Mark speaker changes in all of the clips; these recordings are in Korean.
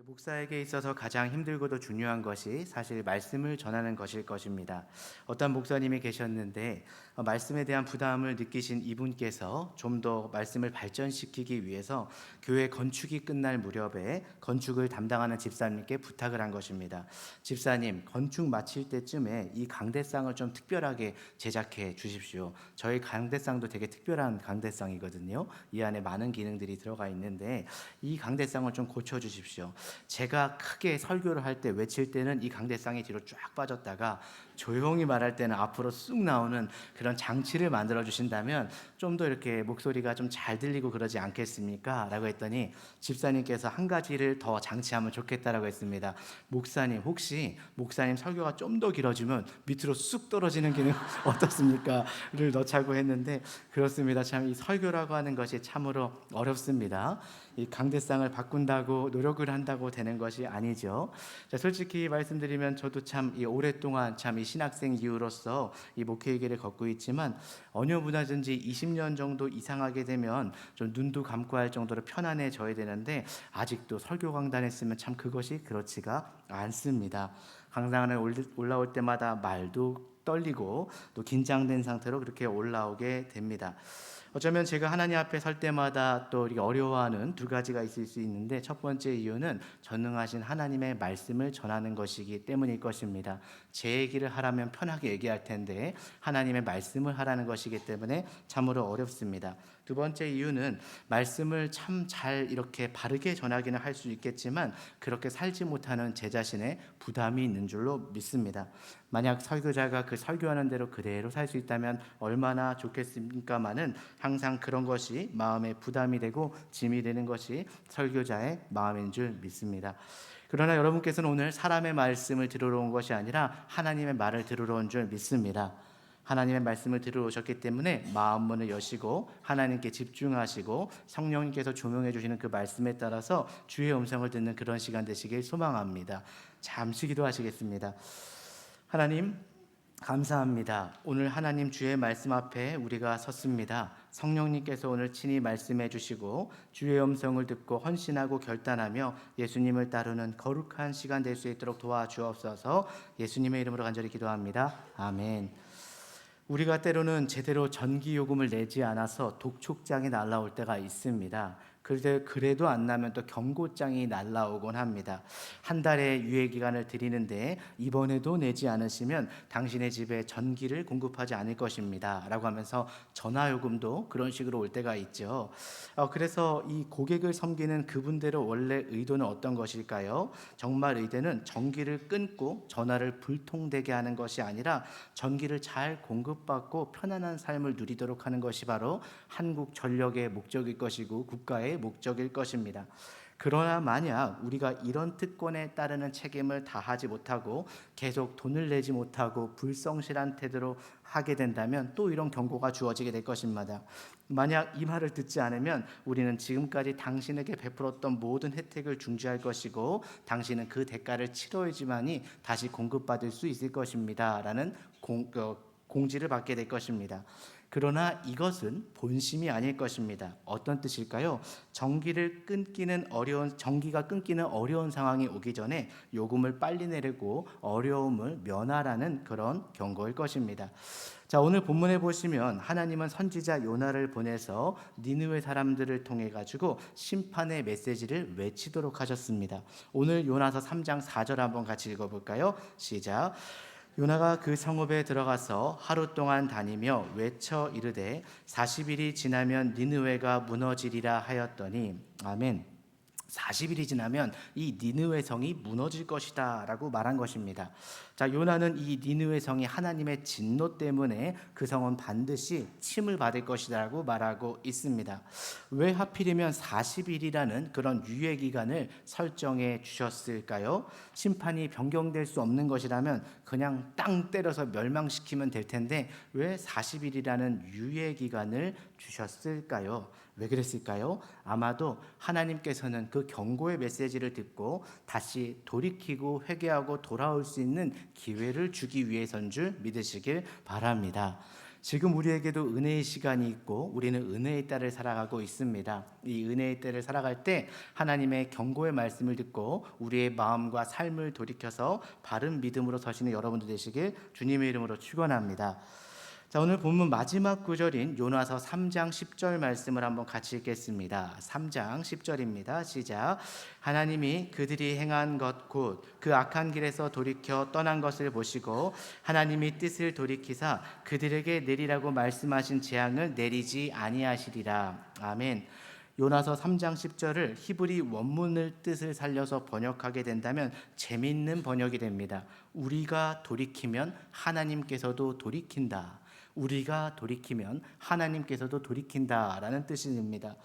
Speaker 1: 목사에게 있어서 가장 힘들고도 중요한 것이 사실 말씀을 전하는 것일 것입니다. 어떤 목사님이 계셨는데 말씀에 대한 부담을 느끼신 이분께서 좀 더 말씀을 발전시키기 위해서 교회 건축이 끝날 무렵에 건축을 담당하는 집사님께 부탁을 한 것입니다. 집사님, 건축 마칠 때쯤에 이 강대상을 좀 특별하게 제작해 주십시오. 저희 강대상도 되게 특별한 강대상이거든요. 이 안에 많은 기능들이 들어가 있는데 이 강대상을 좀 고쳐 주십시오. 제가 크게 설교를 할 때 외칠 때는 이 강대상이 뒤로 쫙 빠졌다가 조용히 말할 때는 앞으로 쑥 나오는 그런 장치를 만들어 주신다면 좀 더 이렇게 목소리가 좀 잘 들리고 그러지 않겠습니까? 라고 했더니 집사님께서 한 가지를 더 장치하면 좋겠다라고 했습니다. 목사님, 혹시 목사님 설교가 좀 더 길어지면 밑으로 쑥 떨어지는 기능 어떻습니까? 를 넣자고 했는데 그렇습니다. 참 이 설교라고 하는 것이 참으로 어렵습니다. 이 강대상을 바꾼다고 노력을 한다고 되는 것이 아니죠. 자, 솔직히 말씀드리면 저도 참 이 오랫동안 참 이 신학생 이후로서 이 목회의 길을 걷고 있지만 어느 분야든지 20년 정도 이상하게 되면 좀 눈도 감고 할 정도로 편안해져야 되는데 아직도 설교 강단했으면 참 그것이 그렇지가 않습니다. 강단에 올라올 때마다 말도 떨리고 또 긴장된 상태로 그렇게 올라오게 됩니다. 어쩌면 제가 하나님 앞에 설 때마다 또 우리가 어려워하는 두 가지가 있을 수 있는데 첫 번째 이유는 전능하신 하나님의 말씀을 전하는 것이기 때문일 것입니다. 제 얘기를 하라면 편하게 얘기할 텐데 하나님의 말씀을 하라는 것이기 때문에 참으로 어렵습니다. 두 번째 이유는 말씀을 참 잘 이렇게 바르게 전하기는 할 수 있겠지만 그렇게 살지 못하는 제 자신의 부담이 있는 줄로 믿습니다. 만약 설교자가 그 설교하는 대로 그대로 살 수 있다면 얼마나 좋겠습니까마는 항상 그런 것이 마음에 부담이 되고 짐이 되는 것이 설교자의 마음인 줄 믿습니다. 그러나 여러분께서는 오늘 사람의 말씀을 들으러 온 것이 아니라 하나님의 말을 들으러 온 줄 믿습니다. 하나님의 말씀을 들으러 오셨기 때문에 마음 문을 여시고 하나님께 집중하시고 성령님께서 조명해 주시는 그 말씀에 따라서 주의 음성을 듣는 그런 시간 되시길 소망합니다. 잠시 기도하시겠습니다. 하나님, 감사합니다. 오늘 하나님 주의 말씀 앞에 우리가 섰습니다. 성령님께서 오늘 친히 말씀해 주시고 주의 음성을 듣고 헌신하고 결단하며 예수님을 따르는 거룩한 시간 될 수 있도록 도와주옵소서. 예수님의 이름으로 간절히 기도합니다. 아멘. 우리가 때로는 제대로 전기요금을 내지 않아서 독촉장이 날라올 때가 있습니다. 그래도 안 나면 또 경고장이 날라오곤 합니다. 한 달의 유예기간을 드리는데 이번에도 내지 않으시면 당신의 집에 전기를 공급하지 않을 것입니다 라고 하면서 전화요금도 그런 식으로 올 때가 있죠. 그래서 이 고객을 섬기는 그분들의 원래 의도는 어떤 것일까요? 정말 의도는 전기를 끊고 전화를 불통되게 하는 것이 아니라 전기를 잘 공급받고 편안한 삶을 누리도록 하는 것이 바로 한국전력의 목적일 것이고 국가의 목적일 것입니다. 그러나 만약 우리가 이런 특권에 따르는 책임을 다하지 못하고 계속 돈을 내지 못하고 불성실한 태도로 하게 된다면 또 이런 경고가 주어지게 될 것입니다. 만약 이 말을 듣지 않으면 우리는 지금까지 당신에게 베풀었던 모든 혜택을 중지할 것이고 당신은 그 대가를 치러야지만이 다시 공급받을 수 있을 것입니다 라는 공지를 받게 될 것입니다. 그러나 이것은 본심이 아닐 것입니다. 어떤 뜻일까요? 전기가 끊기는 어려운 상황이 오기 전에 요금을 빨리 내리고 어려움을 면하라는 그런 경고일 것입니다. 자, 오늘 본문에 보시면 하나님은 선지자 요나를 보내서 니느웨 사람들을 통해 가지고 심판의 메시지를 외치도록 하셨습니다. 오늘 요나서 3장 4절 한번 같이 읽어볼까요? 시작. 요나가 그 성읍에 들어가서 하루 동안 다니며 외쳐 이르되 40일이 지나면 니느웨가 무너지리라 하였더니 아멘. 40일이 지나면 이 니느웨 성이 무너질 것이다 라고 말한 것입니다. 자, 요나는 이 니느웨 성이 하나님의 진노 때문에 그 성은 반드시 침을 받을 것이다 라고 말하고 있습니다. 왜 하필이면 40일이라는 그런 유예기간을 설정해 주셨을까요? 심판이 변경될 수 없는 것이라면 그냥 땅 때려서 멸망시키면 될 텐데 왜 40일이라는 유예기간을 주셨을까요? 왜 그랬을까요? 아마도 하나님께서는 그 경고의 메시지를 듣고 다시 돌이키고 회개하고 돌아올 수 있는 기회를 주기 위해서인 줄 믿으시길 바랍니다. 지금 우리에게도 은혜의 시간이 있고 우리는 은혜의 때를 살아가고 있습니다. 이 은혜의 때를 살아갈 때 하나님의 경고의 말씀을 듣고 우리의 마음과 삶을 돌이켜서 바른 믿음으로 서시는 여러분들 되시길 주님의 이름으로 축원합니다. 자, 오늘 본문 마지막 구절인 요나서 3장 10절 말씀을 한번 같이 읽겠습니다. 3장 10절입니다. 시작. 하나님이 그들이 행한 것 곧 그 악한 길에서 돌이켜 떠난 것을 보시고 하나님이 뜻을 돌이키사 그들에게 내리라고 말씀하신 재앙을 내리지 아니하시리라. 아멘. 요나서 3장 10절을 히브리 원문을 뜻을 살려서 번역하게 된다면 재미있는 번역이 됩니다. 우리가 돌이키면 하나님께서도 돌이킨다. 우리가 돌이키면 하나님께서도 돌이킨다라는 뜻입니다.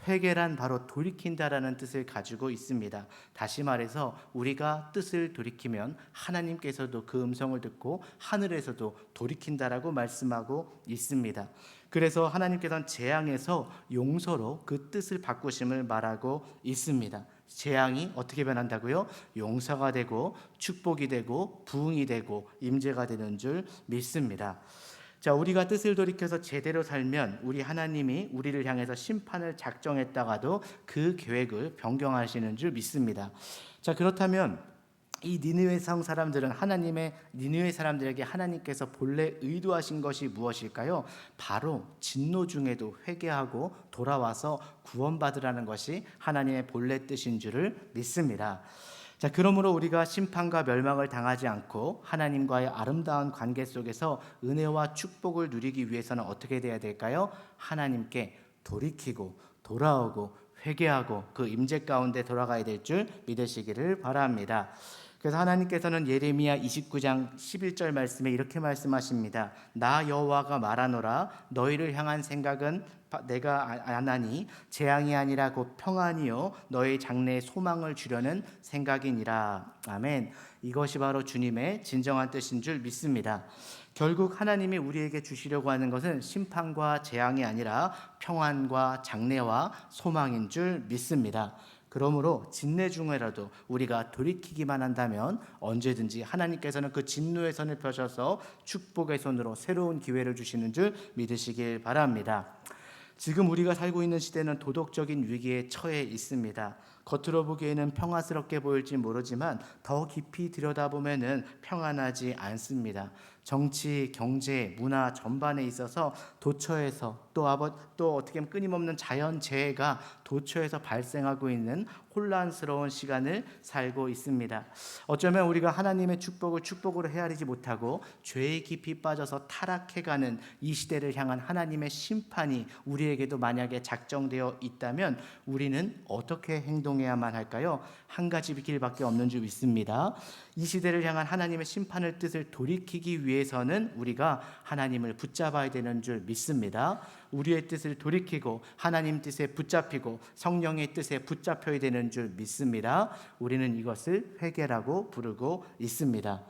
Speaker 1: 회개란 바로 돌이킨다라는 뜻을 가지고 있습니다. 다시 말해서 우리가 뜻을 돌이키면 하나님께서도 그 음성을 듣고 하늘에서도 돌이킨다라고 말씀하고 있습니다. 그래서 하나님께서는 재앙에서 용서로 그 뜻을 바꾸심을 말하고 있습니다. 재앙이 어떻게 변한다고요? 용서가 되고 축복이 되고 부흥이 되고 임재가 되는 줄 믿습니다. 자, 우리가 뜻을 돌이켜서 제대로 살면 우리 하나님이 우리를 향해서 심판을 작정했다가도 그 계획을 변경하시는 줄 믿습니다. 자, 그렇다면 이 니느웨 성 사람들은 니느웨 사람들에게 하나님께서 본래 의도하신 것이 무엇일까요? 바로 진노 중에도 회개하고 돌아와서 구원받으라는 것이 하나님의 본래 뜻인 줄을 믿습니다. 자, 그러므로 우리가 심판과 멸망을 당하지 않고 하나님과의 아름다운 관계 속에서 은혜와 축복을 누리기 위해서는 어떻게 돼야 될까요? 하나님께 돌이키고 돌아오고 회개하고 그 임재 가운데 돌아가야 될 줄 믿으시기를 바랍니다. 그래서 하나님께서는 예레미야 29장 11절 말씀에 이렇게 말씀하십니다. 나 여호와가 말하노라 너희를 향한 생각은 내가 아나니 재앙이 아니라 곧 평안이요 너희 장래에 소망을 주려는 생각이니라. 아멘. 이것이 바로 주님의 진정한 뜻인 줄 믿습니다. 결국 하나님이 우리에게 주시려고 하는 것은 심판과 재앙이 아니라 평안과 장래와 소망인 줄 믿습니다. 그러므로 진내 중에라도 우리가 돌이키기만 한다면 언제든지 하나님께서는 그 진노의 손을 펴셔서 축복의 손으로 새로운 기회를 주시는 줄 믿으시길 바랍니다. 지금 우리가 살고 있는 시대는 도덕적인 위기에 처해 있습니다. 겉으로 보기에는 평화스럽게 보일지 모르지만 더 깊이 들여다보면 평안하지 않습니다. 정치, 경제, 문화 전반에 있어서 도처에서 또 어떻게 보면 끊임없는 자연재해가 도처에서 발생하고 있는 혼란스러운 시간을 살고 있습니다. 어쩌면 우리가 하나님의 축복을 축복으로 헤아리지 못하고 죄에 깊이 빠져서 타락해가는 이 시대를 향한 하나님의 심판이 우리에게도 만약에 작정되어 있다면 우리는 어떻게 행동해야만 할까요? 한 가지 길밖에 없는 줄 믿습니다. 이 시대를 향한 하나님의 심판의 뜻을 돌이키기 위해서는 우리가 하나님을 붙잡아야 되는 줄 믿습니다. 우리의 뜻을 돌이키고 하나님 뜻에 붙잡히고 성령의 뜻에 붙잡혀야 되는 줄 믿습니다. 우리는 이것을 회개라고 부르고 있습니다.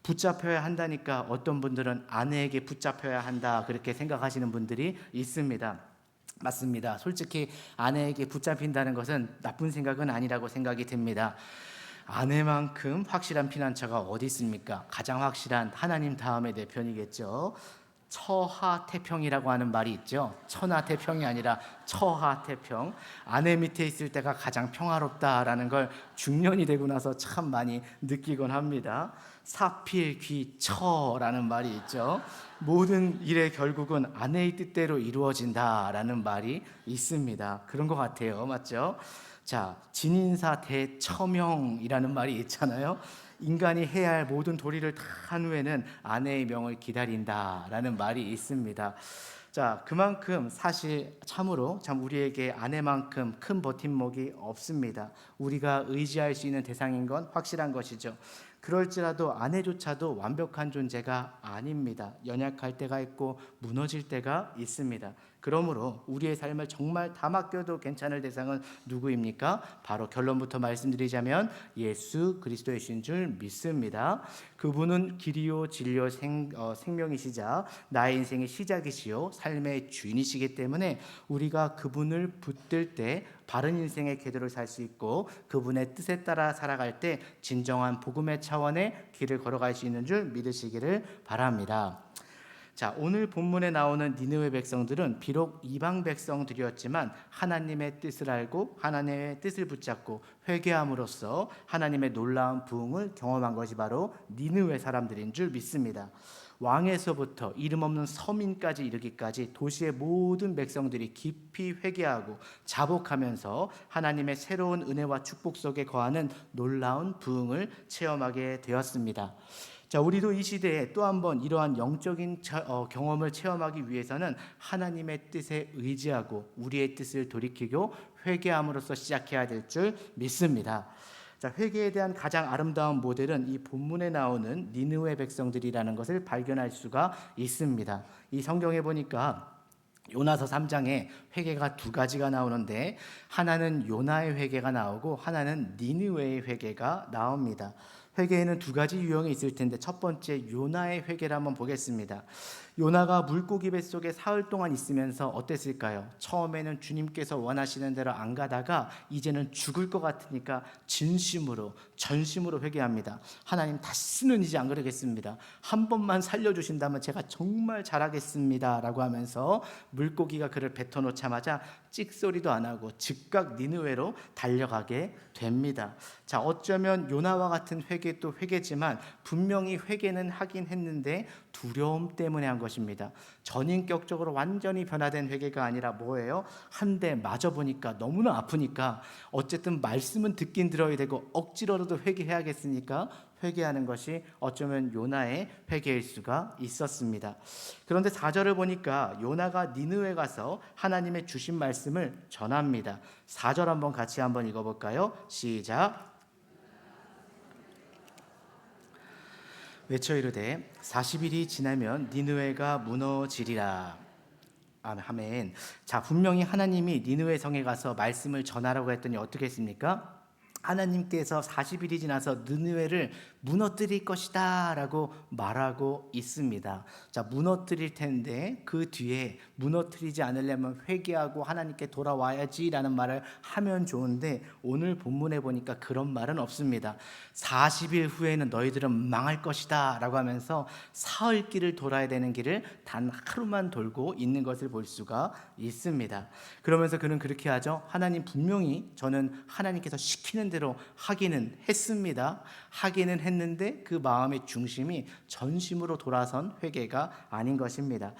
Speaker 1: 붙잡혀야 한다니까 어떤 분들은 아내에게 붙잡혀야 한다 그렇게 생각하시는 분들이 있습니다. 맞습니다. 솔직히 아내에게 붙잡힌다는 것은 나쁜 생각은 아니라고 생각이 됩니다. 아내만큼 확실한 피난처가 어디 있습니까? 가장 확실한 하나님 다음에 내 편이겠죠. 처하태평이라고 하는 말이 있죠. 천하태평이 아니라 처하태평. 아내 밑에 있을 때가 가장 평화롭다라는 걸 중년이 되고 나서 참 많이 느끼곤 합니다. 사필귀처라는 말이 있죠. 모든 일의 결국은 아내의 뜻대로 이루어진다라는 말이 있습니다. 그런 것 같아요. 맞죠? 자, 진인사 대처명이라는 말이 있잖아요. 인간이 해야 할 모든 도리를 다 한 후에는 아내의 명을 기다린다라는 말이 있습니다. 자, 그만큼 사실 참으로 우리에게 아내만큼 큰 버팀목이 없습니다. 우리가 의지할 수 있는 대상인 건 확실한 것이죠. 그럴지라도 아내조차도 완벽한 존재가 아닙니다. 연약할 때가 있고 무너질 때가 있습니다. 그러므로 우리의 삶을 정말 다 맡겨도 괜찮을 대상은 누구입니까? 바로 결론부터 말씀드리자면 예수 그리스도이신 줄 믿습니다. 그분은 길이요 진리요 생명이시자 나의 인생의 시작이시요 삶의 주인이시기 때문에 우리가 그분을 붙들 때 바른 인생의 궤도를 살 수 있고 그분의 뜻에 따라 살아갈 때 진정한 복음의 차원의 길을 걸어갈 수 있는 줄 믿으시기를 바랍니다. 자, 오늘 본문에 나오는 니느웨 백성들은 비록 이방 백성들이었지만 하나님의 뜻을 알고 하나님의 뜻을 붙잡고 회개함으로써 하나님의 놀라운 부흥을 경험한 것이 바로 니느웨 사람들인 줄 믿습니다. 왕에서부터 이름 없는 서민까지 이르기까지 도시의 모든 백성들이 깊이 회개하고 자복하면서 하나님의 새로운 은혜와 축복 속에 거하는 놀라운 부흥을 체험하게 되었습니다. 자, 우리도 이 시대에 또 한 번 이러한 영적인 경험을 체험하기 위해서는 하나님의 뜻에 의지하고 우리의 뜻을 돌이키고 회개함으로써 시작해야 될 줄 믿습니다. 자, 회개에 대한 가장 아름다운 모델은 이 본문에 나오는 니느웨 백성들이라는 것을 발견할 수가 있습니다. 이 성경에 보니까 요나서 3장에 회개가 두 가지가 나오는데 하나는 요나의 회개가 나오고 하나는 니느웨의 회개가 나옵니다. 회개에는 두 가지 유형이 있을 텐데 첫 번째 요나의 회개를 한번 보겠습니다. 요나가 물고기 뱃속에 사흘 동안 있으면서 어땠을까요? 처음에는 주님께서 원하시는 대로 안 가다가 이제는 죽을 것 같으니까 진심으로 전심으로 회개합니다. 하나님 다시는 이제 안 그러겠습니다. 한 번만 살려주신다면 제가 정말 잘하겠습니다 라고 하면서 물고기가 그를 뱉어놓자마자 찍소리도 안 하고 즉각 니느웨로 달려가게 됩니다. 자, 어쩌면 요나와 같은 회개도 회개지만 분명히 회개는 하긴 했는데 두려움 때문에 한 것입니다. 전인격적으로 완전히 변화된 회개가 아니라 뭐예요? 한 대 맞아보니까 너무나 아프니까 어쨌든 말씀은 듣긴 들어야 되고 억지로라도 회개해야겠으니까 회개하는 것이 어쩌면 요나의 회개일 수가 있었습니다. 그런데 4절을 보니까 요나가 니느웨 가서 하나님의 주신 말씀을 전합니다. 4절 한번 같이 한번 읽어볼까요? 시작. 외쳐 이르되 40일이 지나면 니느웨가 무너지리라. 아멘. 자, 분명히 하나님이 니느웨 성에 가서 말씀을 전하라고 했더니 어떻게 했습니까? 하나님께서 40일이 지나서 느느웨를 무너뜨릴 것이다 라고 말하고 있습니다. 자, 무너뜨릴 텐데 그 뒤에 무너뜨리지 않으려면 회개하고 하나님께 돌아와야지 라는 말을 하면 좋은데 오늘 본문에 보니까 그런 말은 없습니다. 40일 후에는 너희들은 망할 것이다 라고 하면서 사흘 길을 돌아야 되는 길을 단 하루만 돌고 있는 것을 볼 수가 있습니다. 그러면서 그는 그렇게 하죠. 하나님 분명히 저는 하나님께서 시키는 대로 하기는 했습니다. 하기는 했는데 그 마음의 중심이 전심으로 돌아선 회개가 아닌 것입니다.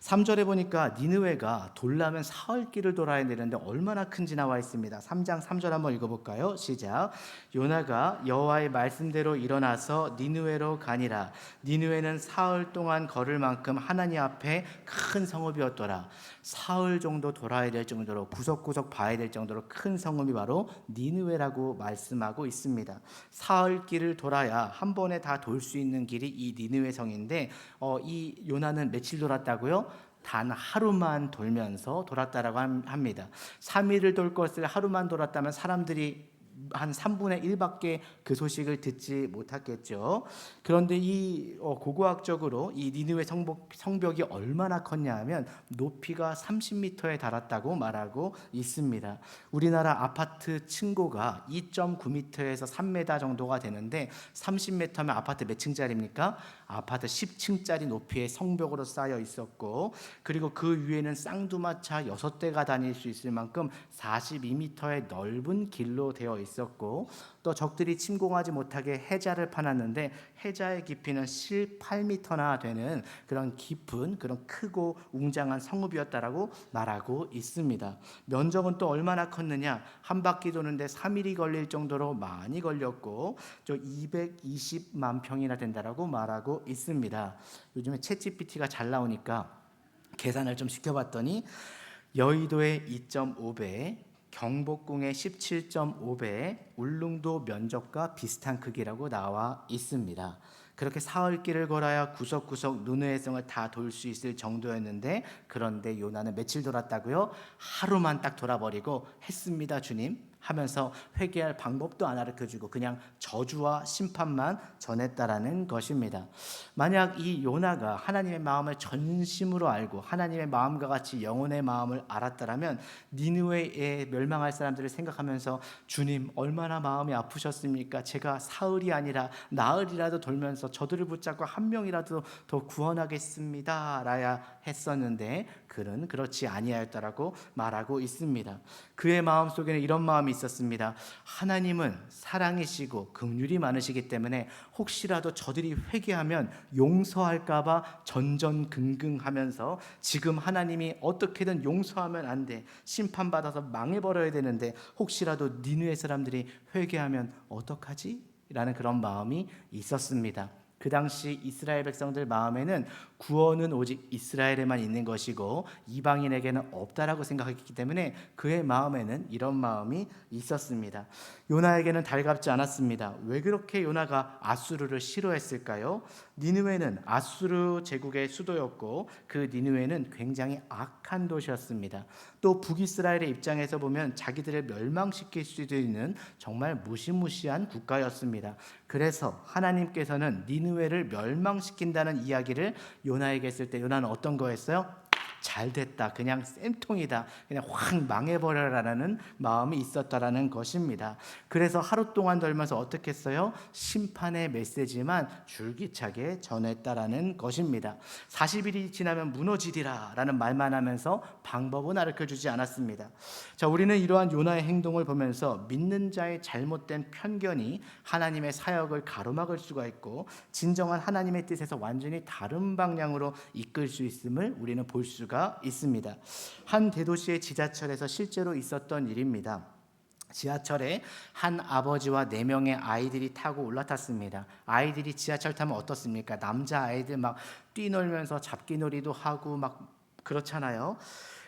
Speaker 1: 3절에 보니까 니느웨가 돌려면 사흘 길을 돌아야 되는데 얼마나 큰지 나와 있습니다. 3장 3절 한번 읽어볼까요? 시작. 요나가 여호와의 말씀대로 일어나서 니느웨로 가니라. 니느웨는 사흘 동안 걸을 만큼 하나님 앞에 큰 성읍이었더라. 사흘 정도 돌아야 될 정도로 구석구석 봐야 될 정도로 큰 성읍이 바로 니느웨라고 말씀하고 있습니다. 사흘 길을 돌아야 한 번에 다 돌 수 있는 길이 이 니느웨 성인데 이 요나는 며칠 돌았다고요? 단 하루만 돌면서 돌았다라고 합니다. 3일을 돌 것을 하루만 돌았다면 사람들이 한 3분의 1밖에 그 소식을 듣지 못했겠죠. 그런데 이 고고학적으로 이 니느웨 성벽이 얼마나 컸냐 하면 높이가 30m에 달았다고 말하고 있습니다. 우리나라 아파트 층고가 2.9m에서 3m 정도가 되는데 30m면 아파트 몇 층짜리입니까? 아파트 10층짜리 높이의 성벽으로 쌓여 있었고 그리고 그 위에는 쌍두마차 6대가 다닐 수 있을 만큼 42m의 넓은 길로 되어 있었고 또 적들이 침공하지 못하게 해자를 파놨는데 해자의 깊이는 18m나 되는 그런 깊은 그런 크고 웅장한 성읍이었다라고 말하고 있습니다. 면적은 또 얼마나 컸느냐? 한 바퀴 도는데 3일이 걸릴 정도로 많이 걸렸고 220만 평이나 된다라고 말하고 있습니다. 요즘에 챗GPT가 잘 나오니까 계산을 좀 시켜봤더니 여의도의 2.5배, 경복궁의 17.5배, 울릉도 면적과 비슷한 크기라고 나와 있습니다. 그렇게 사흘 길을 걸어야 구석구석 니느웨 성을 다 돌 수 있을 정도였는데 그런데 요나는 며칠 돌았다고요? 하루만 딱 돌아버리고 했습니다 주님. 하면서 회개할 방법도 안 가르쳐주고 그냥 저주와 심판만 전했다라는 것입니다. 만약 이 요나가 하나님의 마음을 전심으로 알고 하나님의 마음과 같이 영혼의 마음을 알았다라면 니느웨에 멸망할 사람들을 생각하면서 주님 얼마나 마음이 아프셨습니까? 제가 사흘이 아니라 나흘이라도 돌면서 저들을 붙잡고 한 명이라도 더 구원하겠습니다 라야 했었는데 그는 그렇지 아니하였다라고 말하고 있습니다. 그의 마음속에는 이런 마음이 있었습니다. 하나님은 사랑이시고 긍휼이 많으시기 때문에 혹시라도 저들이 회개하면 용서할까 봐 전전긍긍하면서 지금 하나님이 어떻게든 용서하면 안 돼. 심판받아서 망해버려야 되는데 혹시라도 니느웨 사람들이 회개하면 어떡하지? 라는 그런 마음이 있었습니다. 그 당시 이스라엘 백성들 마음에는 구원은 오직 이스라엘에만 있는 것이고 이방인에게는 없다라고 생각했기 때문에 그의 마음에는 이런 마음이 있었습니다. 요나에게는 달갑지 않았습니다. 왜 그렇게 요나가 아수르를 싫어했을까요? 니느웨는 아수르 제국의 수도였고 그 니느웨는 굉장히 악한 도시였습니다. 또 북이스라엘의 입장에서 보면 자기들을 멸망시킬 수도 있는 정말 무시무시한 국가였습니다. 그래서 하나님께서는 니느웨를 멸망시킨다는 이야기를 요나에게 했을 때 요나는 어떤 거였어요? 잘됐다, 그냥 쌤통이다, 그냥 확 망해버려라라는 마음이 있었다라는 것입니다. 그래서 하루 동안 돌면서 어떻게 했어요? 심판의 메시지만 줄기차게 전했다라는 것입니다. 40일이 지나면 무너지리라 라는 말만 하면서 방법은 가르쳐주지 않았습니다. 자, 우리는 이러한 요나의 행동을 보면서 믿는 자의 잘못된 편견이 하나님의 사역을 가로막을 수가 있고 진정한 하나님의 뜻에서 완전히 다른 방향으로 이끌 수 있음을 우리는 볼 수가 있습니다. 한 대도시의 지하철에서 실제로 있었던 일입니다. 지하철에 한 아버지와 4명의 아이들이 타고 올라탔습니다. 아이들이 지하철 타면 어떻습니까? 남자 아이들 막 뛰놀면서 잡기놀이도 하고 막 그렇잖아요.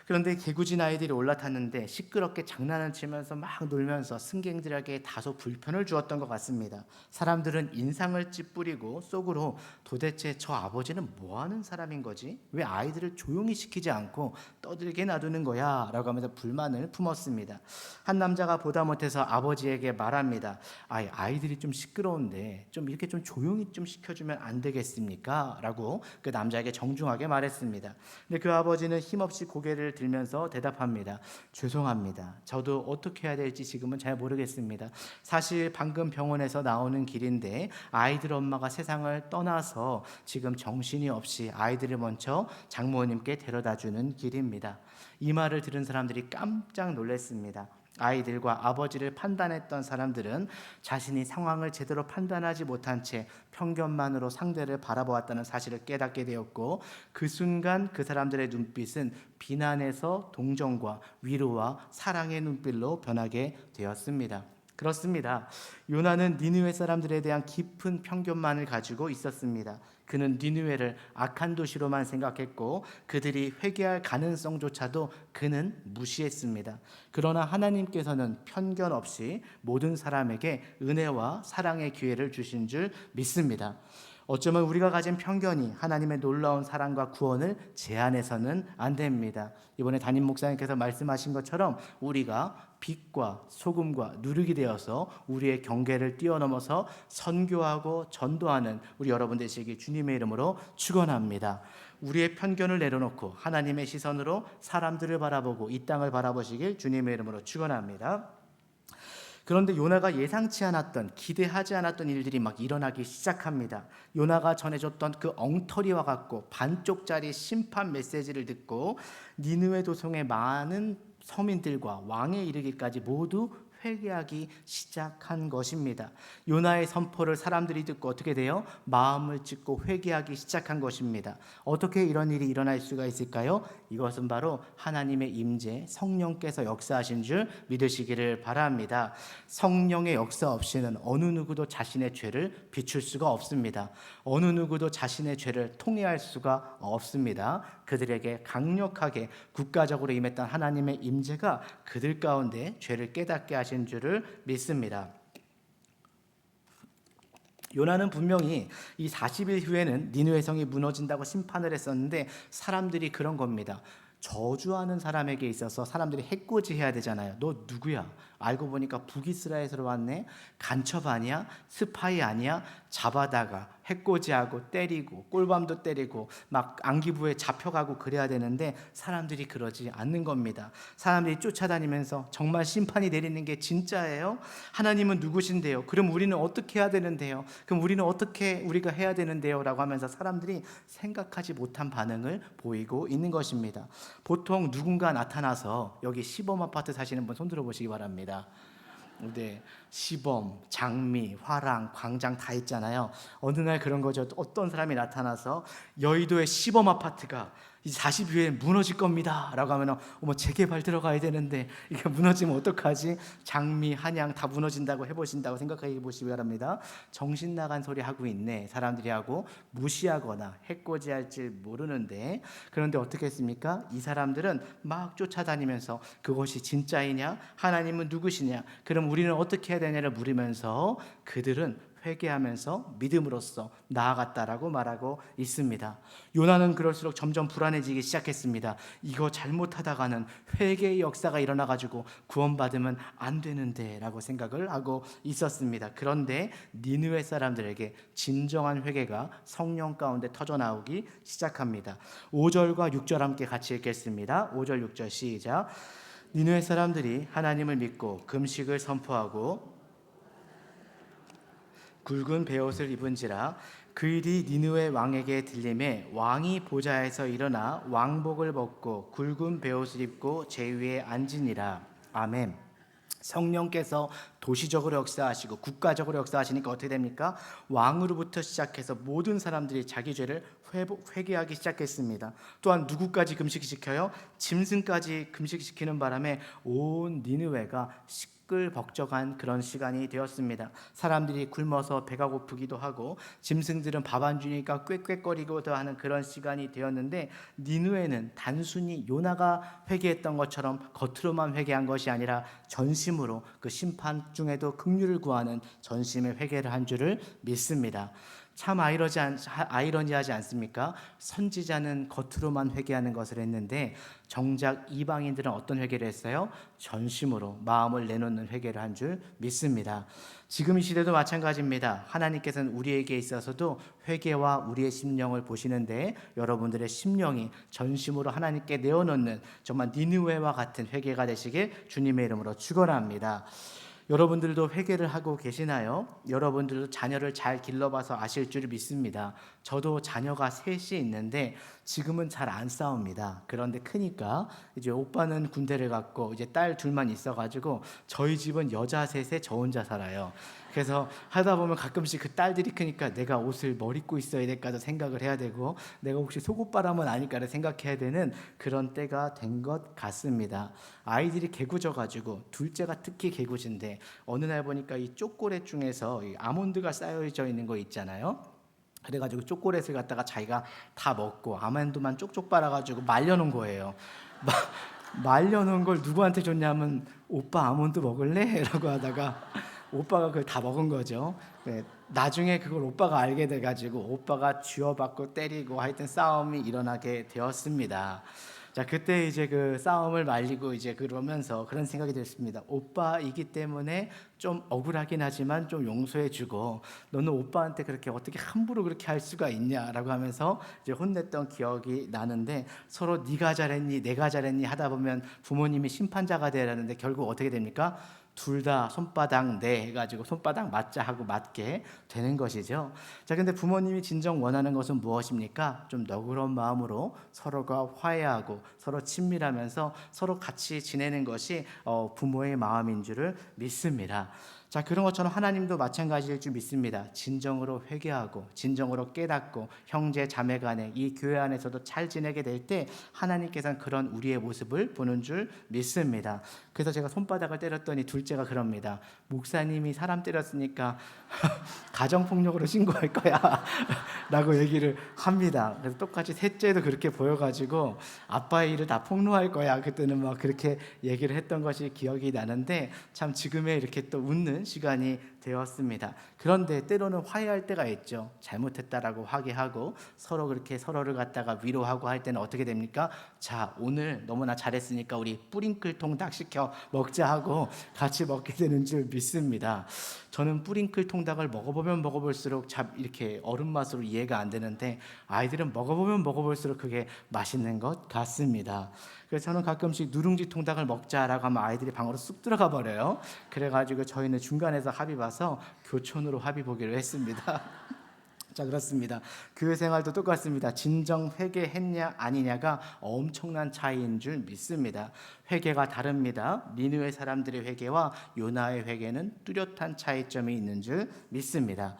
Speaker 1: 그런데 개구진 아이들이 올라탔는데 시끄럽게 장난을 치면서 막 놀면서 승객들에게 다소 불편을 주었던 것 같습니다. 사람들은 인상을 찌푸리고 속으로 도대체 저 아버지는 뭐 하는 사람인 거지? 왜 아이들을 조용히 시키지 않고 떠들게 놔두는 거야? 라고 하면서 불만을 품었습니다. 한 남자가 보다 못해서 아버지에게 말합니다. 아이들이 좀 시끄러운데 좀 이렇게 좀 조용히 좀 시켜주면 안 되겠습니까? 라고 그 남자에게 정중하게 말했습니다. 근데 그 아버지는 힘없이 고개를 들면서 대답합니다. 죄송합니다. 저도 어떻게 해야 될지 지금은 잘 모르겠습니다. 사실 방금 병원에서 나오는 길인데 아이들 엄마가 세상을 떠나서 지금 정신이 없이 아이들을 먼저 장모님께 데려다주는 길입니다. 이 말을 들은 사람들이 깜짝 놀랐습니다. 아이들과 아버지를 판단했던 사람들은 자신이 상황을 제대로 판단하지 못한 채 편견만으로 상대를 바라보았다는 사실을 깨닫게 되었고 그 순간 그 사람들의 눈빛은 비난에서 동정과 위로와 사랑의 눈빛로 변하게 되었습니다. 그렇습니다. 요나는 니느웨 사람들에 대한 깊은 편견만을 가지고 있었습니다. 그는 니느웨를 악한 도시로만 생각했고 그들이 회개할 가능성조차도 그는 무시했습니다. 그러나 하나님께서는 편견 없이 모든 사람에게 은혜와 사랑의 기회를 주신 줄 믿습니다. 어쩌면 우리가 가진 편견이 하나님의 놀라운 사랑과 구원을 제한해서는 안 됩니다. 이번에 담임 목사님께서 말씀하신 것처럼 우리가 빛과 소금과 누룩이 되어서 우리의 경계를 뛰어넘어서 선교하고 전도하는 우리 여러분 되시기 주님의 이름으로 축원합니다. 우리의 편견을 내려놓고 하나님의 시선으로 사람들을 바라보고 이 땅을 바라보시길 주님의 이름으로 축원합니다. 그런데 요나가 예상치 않았던 기대하지 않았던 일들이 막 일어나기 시작합니다. 요나가 전해줬던 그 엉터리와 같고 반쪽짜리 심판 메시지를 듣고 니느웨 도성의 많은 서민들과 왕에 이르기까지 모두 회개하기 시작한 것입니다. 요나의 선포를 사람들이 듣고 어떻게 돼요? 마음을 찢고 회개하기 시작한 것입니다. 어떻게 이런 일이 일어날 수가 있을까요? 이것은 바로 하나님의 임재, 성령께서 역사하신 줄 믿으시기를 바랍니다. 성령의 역사 없이는 어느 누구도 자신의 죄를 비출 수가 없습니다. 어느 누구도 자신의 죄를 통회할 수가 없습니다. 그들에게 강력하게 국가적으로 임했던 하나님의 임재가 그들 가운데 죄를 깨닫게 하신 줄을 믿습니다. 요나는 분명히 이 40일 후에는 니느웨 성이 무너진다고 심판을 했었는데 사람들이 그런 겁니다. 저주하는 사람에게 있어서 사람들이 해코지해야 되잖아요. 너 누구야? 알고 보니까 북이스라엘에서 왔네. 간첩 아니야? 스파이 아니야? 잡아다가 해코지하고 때리고 꿀밤도 때리고 막 안기부에 잡혀가고 그래야 되는데 사람들이 그러지 않는 겁니다. 사람들이 쫓아다니면서 정말 심판이 내리는 게 진짜예요? 하나님은 누구신데요? 그럼 우리는 어떻게 해야 되는데요? 그럼 우리는 어떻게 우리가 해야 되는데요? 라고 하면서 사람들이 생각하지 못한 반응을 보이고 있는 것입니다. 보통 누군가 나타나서 여기 시범 아파트 사시는 분 손 들어보시기 바랍니다. 네, 시범, 장미, 화랑, 광장 다 있잖아요. 어느 날 그런 거죠. 어떤 사람이 나타나서 여의도의 시범 아파트가 이제 40일에 무너질 겁니다 라고 하면 어머 재개발 들어가야 되는데 이게 무너지면 어떡하지? 장미, 한양 다 무너진다고 해보신다고 생각해 보시기 바랍니다. 정신 나간 소리 하고 있네 사람들이 하고 무시하거나 해코지할 줄 모르는데, 그런데 어떻게 했습니까? 이 사람들은 막 쫓아다니면서 그것이 진짜이냐? 하나님은 누구시냐? 그럼 우리는 어떻게 해야 되냐를 물으면서 그들은 회개하면서 믿음으로써 나아갔다라고 말하고 있습니다. 요나는 그럴수록 점점 불안해지기 시작했습니다. 이거 잘못하다가는 회개의 역사가 일어나가지고 구원받으면 안 되는데 라고 생각을 하고 있었습니다. 그런데 니느웨 사람들에게 진정한 회개가 성령 가운데 터져나오기 시작합니다. 5절과 6절 함께 같이 읽겠습니다. 5절 6절 시작. 니느웨 사람들이 하나님을 믿고 금식을 선포하고 굵은 베옷을 입은지라 그 일이 니느웨 왕에게 들림에 왕이 보좌에서 일어나 왕복을 벗고 굵은 베옷을 입고 제위에 앉으니라. 아멘. 성령께서 도시적으로 역사하시고 국가적으로 역사하시니까 어떻게 됩니까? 왕으로부터 시작해서 모든 사람들이 자기 죄를 회개하기 시작했습니다. 또한 누구까지 금식시켜요? 짐승까지 금식시키는 바람에 온 니느웨가 시끌벅적한 그런 시간이 되었습니다. 사람들이 굶어서 배가 고프기도 하고 짐승들은 밥 안 주니까 꾀꾀거리기도 하는 그런 시간이 되었는데, 니느웨는 단순히 요나가 회개했던 것처럼 겉으로만 회개한 것이 아니라 전심으로 그 심판 중에도 긍휼을 구하는 전심의 회개를 한 줄을 믿습니다. 참 아이러니하지 않습니까? 선지자는 겉으로만 회개하는 것을 했는데 정작 이방인들은 어떤 회개를 했어요? 전심으로 마음을 내놓는 회개를 한 줄 믿습니다. 지금 이 시대도 마찬가지입니다. 하나님께서는 우리에게 있어서도 회개와 우리의 심령을 보시는데 여러분들의 심령이 전심으로 하나님께 내어놓는 정말 니느웨와 같은 회개가 되시길 주님의 이름으로 축원합니다. 여러분들도 회개를 하고 계시나요? 여러분들도 자녀를 잘 길러봐서 아실 줄 믿습니다. 저도 자녀가 셋이 있는데 지금은 잘 안 싸웁니다. 그런데 크니까 이제 오빠는 군대를 갔고 이제 딸 둘만 있어가지고 저희 집은 여자 셋에 저 혼자 살아요. 그래서 하다 보면 가끔씩 그 딸들이 크니까 내가 옷을 뭘 입고 있어야 될까도 생각을 해야 되고 내가 혹시 속옷바람은 아닐까를 생각해야 되는 그런 때가 된 것 같습니다. 아이들이 개구져가지고 둘째가 특히 개구진데 어느 날 보니까 이 초콜릿 중에서 이 아몬드가 쌓여져 있는 거 있잖아요. 그래가지고 초콜릿을 갖다가 자기가 다 먹고 아몬드만 쪽쪽 빨아가지고 말려놓은 거예요. 말려놓은 걸 누구한테 줬냐면 오빠 아몬드 먹을래? 라고 하다가 오빠가 그걸 다 먹은 거죠. 네, 나중에 그걸 오빠가 알게 돼가지고 오빠가 쥐어받고 때리고 하여튼 싸움이 일어나게 되었습니다. 자, 그때 이제 그 싸움을 말리고 이제 그러면서 그런 생각이 들었습니다. 오빠이기 때문에 좀 억울하긴 하지만 좀 용서해주고 너는 오빠한테 그렇게 어떻게 함부로 그렇게 할 수가 있냐라고 하면서 이제 혼냈던 기억이 나는데, 서로 네가 잘했니 내가 잘했니 하다 보면 부모님이 심판자가 되라는데 결국 어떻게 됩니까? 둘 다 손바닥 내 해가지고 손바닥 맞자 하고 맞게 되는 것이죠. 자, 근데 부모님이 진정 원하는 것은 무엇입니까? 좀 너그러운 마음으로 서로가 화해하고 서로 친밀하면서 서로 같이 지내는 것이 부모의 마음인 줄을 믿습니다. 자, 그런 것처럼 하나님도 마찬가지일 줄 믿습니다. 진정으로 회개하고 진정으로 깨닫고 형제 자매 간에 이 교회 안에서도 잘 지내게 될 때 하나님께서는 그런 우리의 모습을 보는 줄 믿습니다. 그래서 제가 손바닥을 때렸더니 둘째가 그럽니다. 목사님이 사람 때렸으니까 가정폭력으로 신고할 거야 라고 얘기를 합니다. 그래서 똑같이 셋째도 그렇게 보여가지고 아빠의 니느웨인을 다 폭로할 거야. 그때는 막 그렇게 얘기를 했던 것이 기억이 나는데 참 지금에 이렇게 또 웃는 시간이 되었습니다. 그런데 때로는 화해할 때가 있죠. 잘못했다라고 화해하고 서로 그렇게 서로를 갖다가 위로하고 할 때는 어떻게 됩니까? 자, 오늘 너무나 잘했으니까 우리 뿌링클 통닭 시켜 먹자 하고 같이 먹게 되는 줄 믿습니다. 저는 뿌링클 통닭을 먹어보면 먹어볼수록 참 이렇게 얼음 맛으로 이해가 안 되는데 아이들은 먹어보면 먹어볼수록 그게 맛있는 것 같습니다. 그래서 저는 가끔씩 누룽지 통닭을 먹자라고 하면 아이들이 방으로 쑥 들어가 버려요. 그래가지고 저희는 중간에서 합의 봐서 교촌으로 합의 보기로 했습니다. 자, 그렇습니다. 교회 생활도 똑같습니다. 진정 회개했냐 아니냐가 엄청난 차이인 줄 믿습니다. 회개가 다릅니다. 니느웨 사람들의 회개와 요나의 회개는 뚜렷한 차이점이 있는 줄 믿습니다.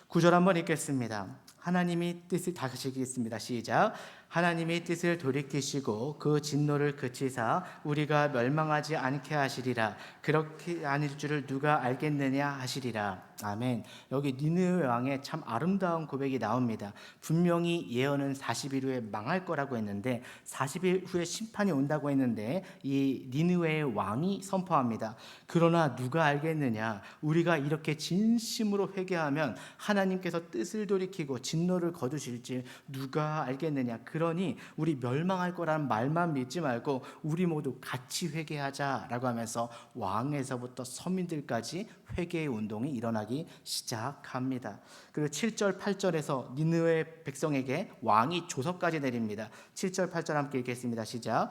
Speaker 1: 9절 한번 읽겠습니다. 하나님이 뜻을 다시 읽겠습니다. 시작. 하나님이 뜻을 돌이키시고 그 진노를 그치사 우리가 멸망하지 않게 하시리라. 그렇게 아닐 줄을 누가 알겠느냐 하시리라. 아멘. 여기 니느웨 왕의 참 아름다운 고백이 나옵니다. 분명히 예언은 40일 후에 망할 거라고 했는데 40일 후에 심판이 온다고 했는데 이 니느웨의 왕이 선포합니다. 그러나 누가 알겠느냐? 우리가 이렇게 진심으로 회개하면 하나님께서 뜻을 돌이키고 진노를 거두실지 누가 알겠느냐? 그러니 우리 멸망할 거라는 말만 믿지 말고 우리 모두 같이 회개하자라고 하면서 왕에서부터 서민들까지 회개의 운동이 일어나기 시작합니다. 그리고 7절 8절에서 니느웨 백성에게 왕이 조서까지 내립니다. 7절 8절 함께 읽겠습니다. 시작.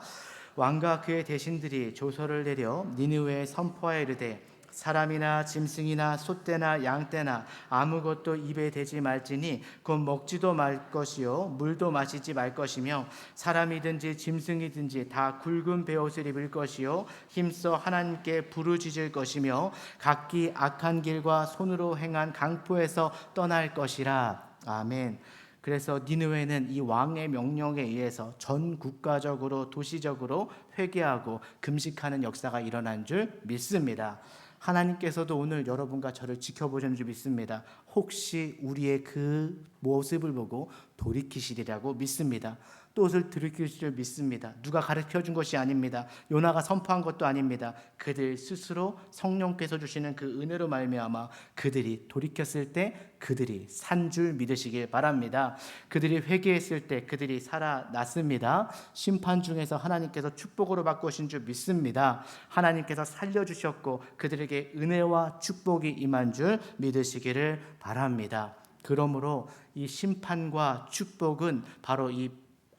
Speaker 1: 왕과 그의 대신들이 조서를 내려 니느웨에 선포하여 이르되 사람이나 짐승이나 소떼나 양떼나 아무것도 입에 대지 말지니 곧 먹지도 말 것이요 물도 마시지 말 것이며 사람이든지 짐승이든지 다 굵은 베옷을 입을 것이요 힘써 하나님께 부르짖을 것이며 각기 악한 길과 손으로 행한 강포에서 떠날 것이라. 아멘. 그래서 니느웨는 이 왕의 명령에 의해서 전 국가적으로 도시적으로 회개하고 금식하는 역사가 일어난 줄 믿습니다. 하나님께서도 오늘 여러분과 저를 지켜보시는 줄 믿습니다. 혹시 우리의 그 모습을 보고 돌이키시리라고 믿습니다. 뜻을 돌이킬 줄 믿습니다. 누가 가르쳐준 것이 아닙니다. 요나가 선포한 것도 아닙니다. 그들 스스로 성령께서 주시는 그 은혜로 말미암아 그들이 돌이켰을 때 그들이 산 줄 믿으시길 바랍니다. 그들이 회개했을 때 그들이 살아났습니다. 심판 중에서 하나님께서 축복으로 바꾸신 줄 믿습니다. 하나님께서 살려주셨고 그들에게 은혜와 축복이 임한 줄 믿으시기를 바랍니다. 그러므로 이 심판과 축복은 바로 이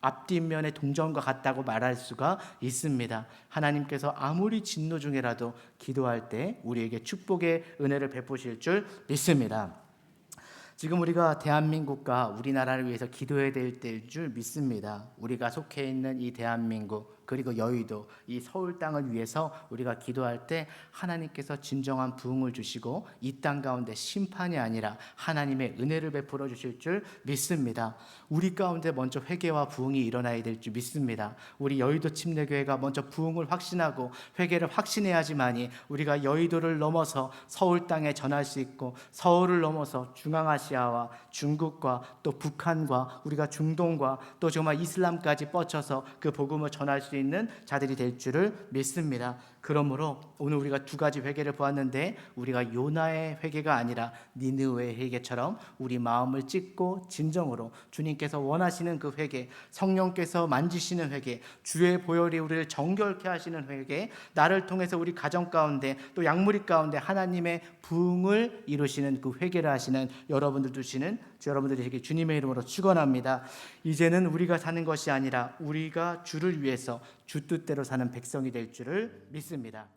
Speaker 1: 앞뒷면의 동전과 같다고 말할 수가 있습니다. 하나님께서 아무리 진노 중에라도 기도할 때 우리에게 축복의 은혜를 베푸실 줄 믿습니다. 지금 우리가 대한민국과 우리나라를 위해서 기도해야 될 때일 줄 믿습니다. 우리가 속해 있는 이 대한민국 그리고 여의도 이 서울 땅을 위해서 우리가 기도할 때 하나님께서 진정한 부흥을 주시고 이 땅 가운데 심판이 아니라 하나님의 은혜를 베풀어 주실 줄 믿습니다. 우리 가운데 먼저 회개와 부흥이 일어나야 될 줄 믿습니다. 우리 여의도 침례교회가 먼저 부흥을 확신하고 회개를 확신해야지만이 우리가 여의도를 넘어서 서울 땅에 전할 수 있고 서울을 넘어서 중앙아시아와 중국과 또 북한과 우리가 중동과 또 정말 이슬람까지 뻗쳐서 그 복음을 전할 수 있는 자들이 될 줄을 믿습니다. 그러므로 오늘 우리가 두 가지 회개를 보았는데 우리가 요나의 회개가 아니라 니느웨의 회개처럼 우리 마음을 찢고 진정으로 주님께서 원하시는 그 회개, 성령께서 만지시는 회개, 주의 보혈이 우리를 정결케 하시는 회개, 나를 통해서 우리 가정 가운데 또 약무리 가운데 하나님의 부흥을 이루시는 그 회개를 하시는 여러분들 두시는 여러분들에게 주님의 이름으로 축원합니다. 이제는 우리가 사는 것이 아니라 우리가 주를 위해서 주 뜻대로 사는 백성이 될 줄을 믿습니다.